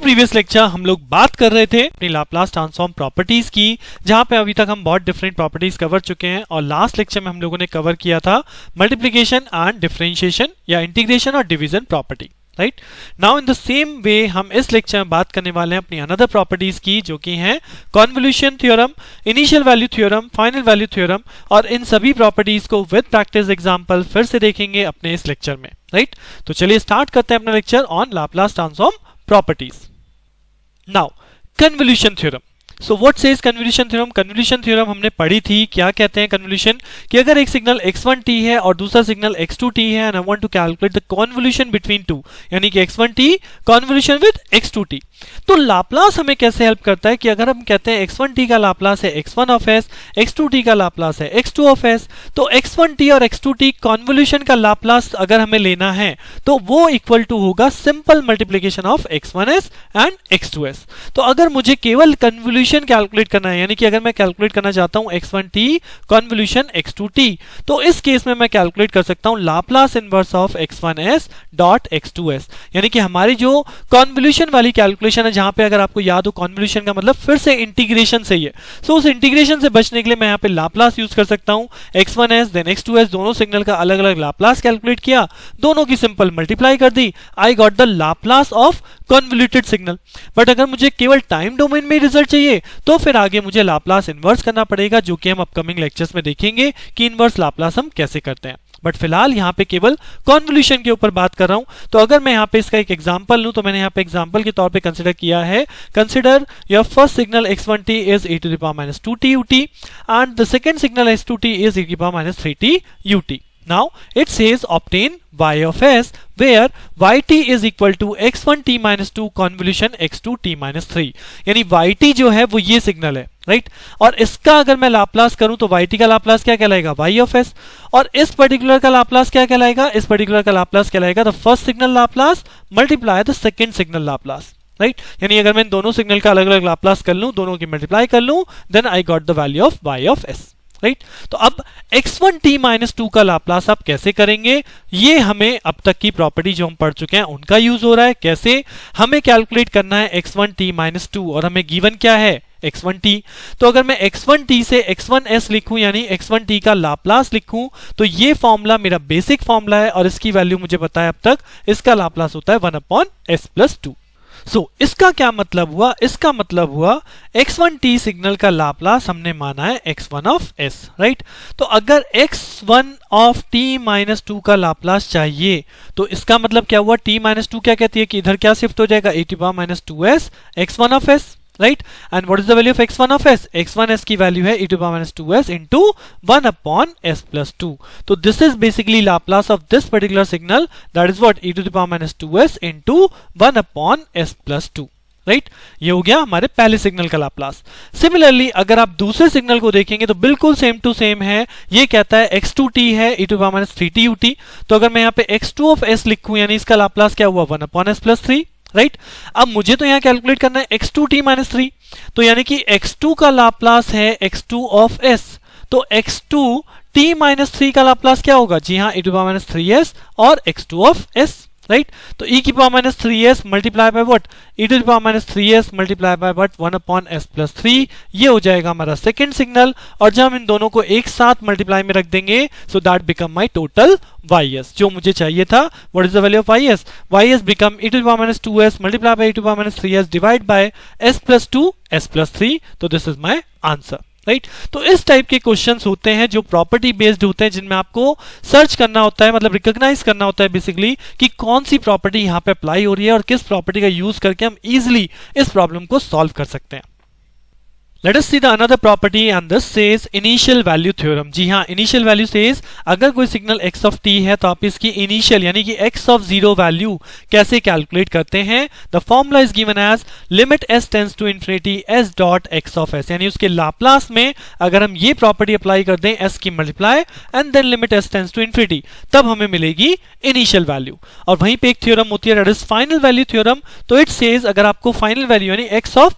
Previous lecture हम लोग बात कर रहे थे अपनी लाप्लास ट्रांसफॉर्म प्रॉपर्टीज की, जहां पे अभी तक हम बहुत डिफरेंट प्रॉपर्टीज कवर चुके हैं और लास्ट लेक्चर में हम लोगों ने कवर किया था मल्टीप्लिकेशन एंड डिफरेंशिएशन या इंटीग्रेशन और division property. Right now in the same way हम इस लेक्चर में बात करने वाले हैं अपनी अनदर प्रॉपर्टीज की, जो कि हैं convolution theorem, initial value theorem, final value theorem, और इन सभी प्रॉपर्टीज को विद प्रैक्टिस एग्जांपल फिर से देखेंगे अपने इस लेक्चर में। राइट तो चलिए स्टार्ट करते हैं अपना lecture on Laplace transform properties. Now convolution theorem. So what says convolution theorem? Convolution theorem हमने पढ़ी थी। क्या कहते हैं कन्वोल्यूशन? कि अगर एक सिग्नल x1t है और दूसरा सिग्नल x2t है and I want to calculate the convolution between two, यानी कि x1t कन्वोल्यूशन विद x2t, तो लाप्लास हमें कैसे हेल्प करता है कि अगर हम कहते हैं x1t का लाप्लास है x1 ऑफ s, x2t का लाप्लास है x2 ऑफ s, तो x1t और x2t कन्वोल्यूशन का लाप्लास अगर हमें लेना है तो वो इक्वल टू होगा simple multiplication of x1s and x2s। तो अगर मुझे केवल कन्वोल्यूशन कैलकुलेट करना है, यानी कि अगर मैं कैलकुलेट करना चाहता हूं x1t कन्वोल्यूशन x2t, तो इस केस में मैं कैलकुलेट कर सकता हूं Laplace inverse of x1s dot x2s, यानी कि हमारी जो कन्वोल्यूशन वाली कैलकुलेशन है, जहां पे अगर आपको याद हो कन्वोल्यूशन का मतलब फिर से इंटीग्रेशन से ही है, सो उस इंटीग्रेशन से बचने के लिए मैं यहां पे लाप्लास यूज कर सकता हूं। x1s देन x2s दोनों सिग्नल का अलग अलग लाप्लास कैलकुलेट किया, दोनों की सिंपल मल्टीप्लाई कर दी, I got the Laplace of convoluted signal. But अगर मुझे केवल टाइम डोमेन में रिजल्ट चाहिए तो फिर आगे मुझे लाप्लास इनवर्स करना पड़ेगा, जो कि हम अपकमिंग लेक्चर्स में देखेंगे कि इनवर्स लाप्लास हम कैसे करते हैं। बट फिलहाल यहाँ पे केवल कन्वोल्यूशन के ऊपर बात कर रहा हूं। तो अगर मैं यहाँ पे इसका एक एग्जांपल लूं, तो मैंने यहाँ पे एग्जांपल के तौर पे कंसीडर किया है, consider your first signal x1t is e to the power minus 2t ut and the second signal x2t is e to the power minus 3t ut. Now it says obtain y of s where yt is equal to x1t minus 2 convolution x2t minus 3, यानी yt जो है वो ये signal है, right और इसका अगर मैं लाप्लास करूं तो yt का लाप्लास क्या कहलाएगा? y of s, और इस पर्टिकुलर का लाप्लास क्या कहलाएगा? इस पर्टिकुलर का लाप्लास कहलाएगा the first signal Laplace multiply the second signal Laplace, right यानी अगर मैं दोनों सिग्नल का अलग अलग लाप्लास कर लूं, दोनों की मल्टीप्लाई कर लूं, then I got the value of y of s। Right तो अब x1t माइनस 2 का लाप्लास आप कैसे करेंगे? ये हमें अब तक की प्रॉपर्टी जो हम पढ़ चुके हैं उनका यूज हो रहा है। कैसे? हमें कैलकुलेट करना है x1t माइनस 2 और हमें गिवन क्या है? x1t। तो अगर मैं x1t से x1s लिखूं, यानी x1t का लाप्लास लिखूं, तो ये फॉर्मूला मेरा बेसिक फॉर्मूला है और इसकी वैल्यू मुझे पता है अब तक, इसका लाप्लास होता है 1/s+2। सो इसका क्या मतलब हुआ? इसका मतलब हुआ x1t सिग्नल का लाप्लास हमने माना है x1 ऑफ s, राइट तो अगर x1 ऑफ t माइनस 2 का लाप्लास चाहिए तो इसका मतलब क्या हुआ? t माइनस 2 क्या कहती है कि इधर क्या शिफ्ट हो जाएगा? e to the power minus 2s x1 of s, right and what is the value of x1 of s? x1s की वैल्यू है e to the power minus 2s into 1/s+2। तो this is basically Laplace of this particular signal, that is what? e to the power minus 2s into 1/s+2, right ये हो गया हमारे पहले signal का Laplace. Similarly अगर आप दूसरे सिग्नल को देखेंगे तो बिल्कुल सेम टू सेम है। ये कहता है x2t है e to the power minus 3t ut, तो अगर मैं यहाँ पे x2 ऑफ s लिखूं, यानी इसका लाप्लास क्या हुआ? 1/s+3, राइट अब मुझे तो यहां कैलकुलेट करना है x2t माइनस 3, तो यानी कि x2 का लाप्लास है x2 ऑफ s, तो x2t माइनस 3 का लाप्लास क्या होगा? जी हाँ, e to the power minus 3s और x2 ऑफ s, राइट तो e की power minus 3s multiply by what? e to the power minus 3s multiply by what? 1/s+3, ये हो जाएगा हमारा सेकंड सिग्नल, और जब हम इन दोनों को एक साथ मल्टीप्लाई में रख देंगे so that become my total ys, जो मुझे चाहिए था। What is the value of ys? ys become e to the power minus 2s multiply by e to the power minus 3s divide by s+2 s+3, तो this is my answer, right तो इस type के questions होते हैं जो property based होते हैं, जिनमें आपको सर्च करना होता है, मतलब रिकॉग्नाइज करना होता है बेसिकली कि कौन सी प्रॉपर्टी यहां पे अप्लाई हो रही है और किस प्रॉपर्टी का यूज करके हम इजीली इस प्रॉब्लम को सॉल्व कर सकते हैं। Let us see the another property and this says initial value theorem। जी हाँ, initial value says अगर कोई सिग्नल x of t है तो आप इसकी initial यानी कि x of 0 वैल्यू कैसे कैलकुलेट करते हैं? The formula is given as limit s tends to infinity s dot x of s, यानी उसके लाप्लास में अगर हम ये प्रॉपर्टी अप्लाई कर दें s की multiply and then limit s tends to infinity, तब हमें मिलेगी इनिशियल वैल्यू। और वहीं पे एक थ्योरम होती है that is final value theorem. तो इट सेज अगर आपको फाइनल वैल्यू यानी x of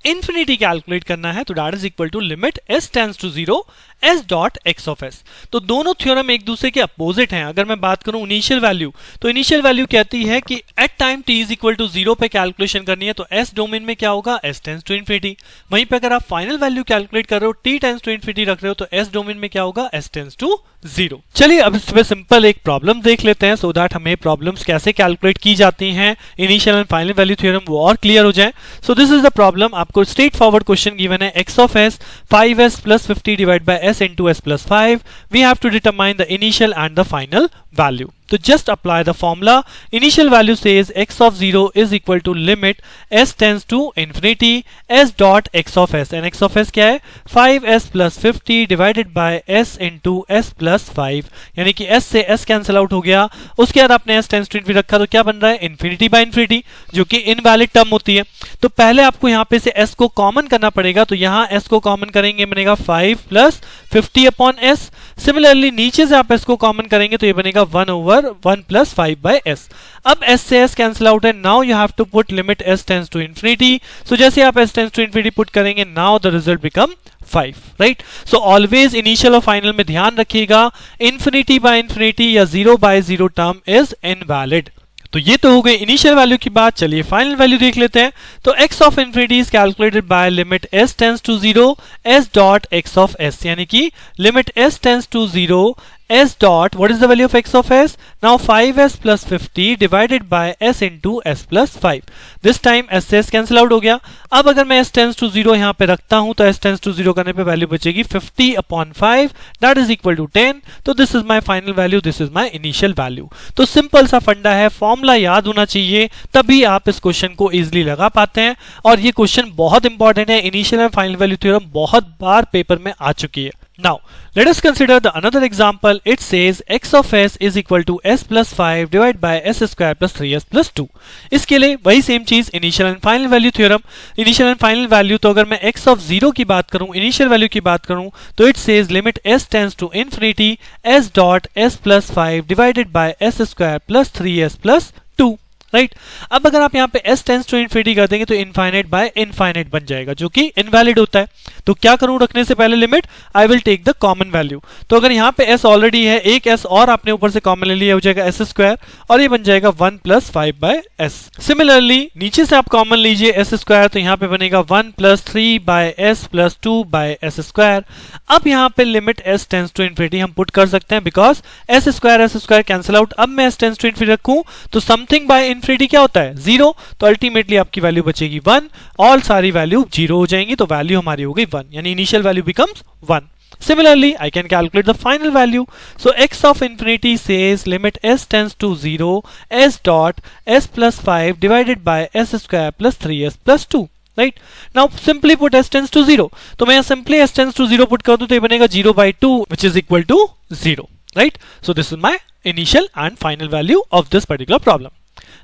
इंफिनिटी कैलकुलेट करना करना है, तो that is equal to limit s tends to 0 s dot x of s। तो दोनों थ्योरम एक दूसरे के अपोजिट हैं। अगर मैं बात करूं इनिशियल वैल्यू, तो इनिशियल वैल्यू कहती है कि at time t is equal to 0 पे कैलकुलेशन करनी है, तो s डोमेन में क्या होगा, s टेंड्स टू इन्फिनिटी। वहीं पे अगर आप फाइनल वैल्यू कैलकुलेट कर रहे हो, t टेंड्स टू इन्फिनिटी रख रहे हो, तो s डोमेन में क्या होगा, s टेंड्स टू 0। चलिए अब इस पे सिंपल एक प्रॉब्लम देख लेते हैं, सो दैट हमें प्रॉब्लम्स कैसे कैलकुलेट की जाती हैं initial and final value theorem वो और क्लियर हो जाए। So this is the problem. आपको स्ट्रेट फॉरवर्ड क्वेश्चन गिवन है, x of s 5s plus 50 divide by s into s plus 5। We have to determine the initial and the final value. तो just apply the formula. Initial value says x of 0 is equal to limit s tends to infinity s dot x of s, and x of s क्या है, 5s plus 50 divided by s into s plus 5, यानी कि s से s cancel out हो गया। उसके बाद आपने s tends to infinity रखा, तो क्या बन रहा है, infinity by infinity, जो कि इनवैलिड टर्म होती है। तो पहले आपको यहाँ पे से s को कॉमन करना पड़ेगा, तो यहाँ s को कॉमन करेंगे, बनेगा 5 plus 50 upon s। सिमिलरली नीचे से आप s को कॉमन करेंगे, तो ये बनेगा 1 over 1 plus 5 by s। अब s से s कैंसिल आउट है, now you have to put limit s tends to infinity. So जैसे आप s tends to infinity put करेंगे, now the result become 5, right. So always initial और final में ध्यान रखिएगा, इन्फिनिटी बाय इन्फिनिटी या 0 by 0 term is invalid. तो ये तो हो गई इनिशियल वैल्यू की बात। चलिए फाइनल वैल्यू देख लेते हैं। तो x of infinity is calculated by limit s tends to 0 s dot x of s, यानी कि limit s tends to 0 s dot, what is the value of x of s? Now 5s plus 50 divided by s into s plus 5. This time s से s cancel out हो गया। अब अगर मैं s tends to 0 यहाँ पे रखता हूँ, तो s tends to 0 करने पे वैल्यू बचेगी 50 upon 5, that is equal to 10। तो this is my final value, this is my initial value। तो सिंपल सा फंडा है, फॉर्मूला याद होना चाहिए, तभी आप इस क्वेश्चन को इजिली लगा पाते हैं। और ये क्वेश्चन बहुत इंपॉर्टेंट है, initial and final value theorem बहुत बार पेपर में आ चुकी है। Now, let us consider the another example. It says x of s is equal to s plus 5 divided by s square plus 3s plus 2. इसके लिए वही same चीज, initial and final value theorem. Initial and final value, तो अगर मैं x of 0 की बात करूं, इनिशियल वैल्यू की बात करूं, तो it says limit s tends to infinity s dot s plus 5 divided by s square plus 3s plus 2, right. अब अगर आप यहाँ पे s टेंड्स टू इन्फिनिटी कर देंगे, तो इनफाइनाइट बाय इनफाइनाइट बन जाएगा, जो कि इनवैलिड होता है। तो क्या करूं रखने से पहले limit, I will take the common value. तो अगर यहाँ पे s ऑलरेडी है, एक s और आपने ऊपर से कॉमन ले लिया, हो जाएगा s स्क्वायर, और ये बन जाएगा 1 प्लस 5 बाय s। सिमिलरली नीचे से आप कॉमन लीजिए s स्क्वायर, तो यहाँ पे बनेगा 1 plus 3 by s plus 2 by s square. अब यहाँ पे limit s tends to infinity हम पुट कर सकते हैं, because s square cancel out. अब मैं s टेंड्स टू इन्फिनिटी रखूं, तो समथिंग बाय इन्फिनिटी क्या होता है, 0। तो अल्टीमेटली आपकी वैल्यू बचेगी 1, ऑल सारी वैल्यू 0 हो जाएंगी, तो वैल्यू हमारी हो गई 1, यानी initial value becomes 1। Similarly, I can calculate the final value. So x of infinity says limit s tends to 0 s dot s plus 5 divided by s square plus 3s plus 2. Right? Now simply put s tends to 0. तो मैं simply s tends to 0 put कर दूं, तो ये बनेगा 0 by 2, which is equal to 0. Right? So this is my initial and final value of this particular problem.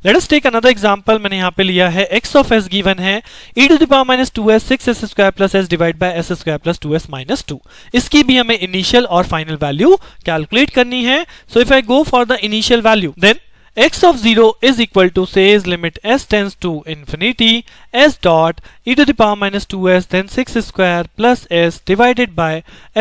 Let us take another example. मैंने यहाँ पे लिया है x of s given है e to the power minus 2s 6s square plus s divided by s square plus 2s minus 2. इसकी भी हमें initial और final value calculate करनी है. So if I go for the initial value, then x of 0 is equal to, says limit s tends to infinity s dot e to the power minus 2s then 6 square plus s divided by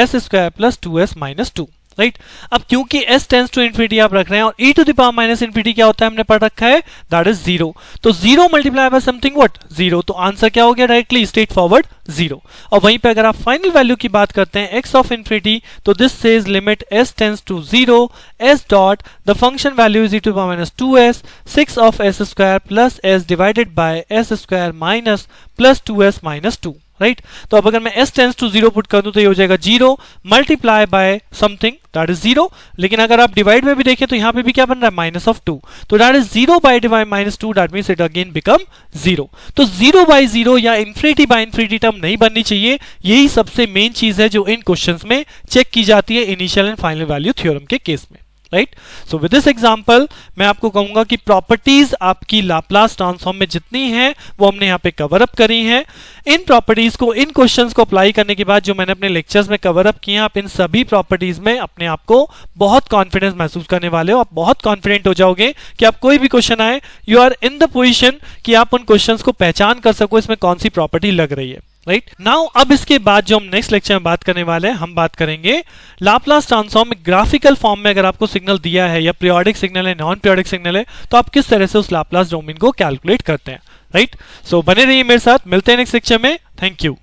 s square plus 2s minus 2. Right. अब क्योंकि s tends to infinity आप रख रहे हैं, और e to the power minus infinity क्या होता है हमने पढ़ रखा है, दैट इज 0। तो 0 मल्टीप्लाई बाय समथिंग व्हाट, 0। तो आंसर क्या हो गया, डायरेक्टली स्ट्रेट फॉरवर्ड 0। और वहीं पे अगर आप फाइनल वैल्यू की बात करते हैं x ऑफ इन्फिनिटी, तो this says limit s tends to 0 s dot the function value is e to the power minus 2s 6 of s square plus s divided by s square minus plus 2s minus 2, right. तो अब अगर मैं s tends to 0 put कर दूं, तो ये हो जाएगा 0 multiply by something that is 0। लेकिन अगर आप डिवाइड में भी देखें, तो यहाँ पे भी क्या बन रहा है, माइनस ऑफ 2। तो that is 0 by divide minus 2, that means it again become 0। तो 0 बाय 0 या इन्फिनिटी बाय इन्फिनिटी टर्म नहीं बननी चाहिए। यही सबसे मेन चीज है जो इन क्वेश्चंस में चेक की जाती है initial and final value theorem के केस में, right. So with this example मैं आपको कहूंगा कि प्रॉपर्टीज आपकी लाप्लास ट्रांसफॉर्म में जितनी हैं वो हमने यहाँ पे कवर अप करी हैं। इन प्रॉपर्टीज को, इन क्वेश्चंस को अप्लाई करने के बाद जो मैंने अपने लेक्चर्स में कवर अप किए हैं, आप इन सभी प्रॉपर्टीज में अपने आप को बहुत कॉन्फिडेंस महसूस करने वाले हो। आप बहुत कॉन्फिडेंट हो जाओगे कि आप कोई भी क्वेश्चन आए, you are in the position कि आप उन क्वेश्चंस को पहचान कर सको इसमें कौन सी प्रॉपर्टी लग रही है। राइट नाउ अब इसके बाद जो हम नेक्स्ट लेक्चर में बात करने वाले हैं, हम बात करेंगे लाप्लास ट्रांसफॉर्म में ग्राफिकल फॉर्म में अगर आपको सिग्नल दिया है या पीरियोडिक सिग्नल है, नॉन पीरियोडिक सिग्नल है, तो आप किस तरह से उस लाप्लास डोमेन को कैलकुलेट करते हैं। राइट सो बने रहिए मेरे साथ, मिलते हैं नेक्स्ट लेक्चर में। Thank you.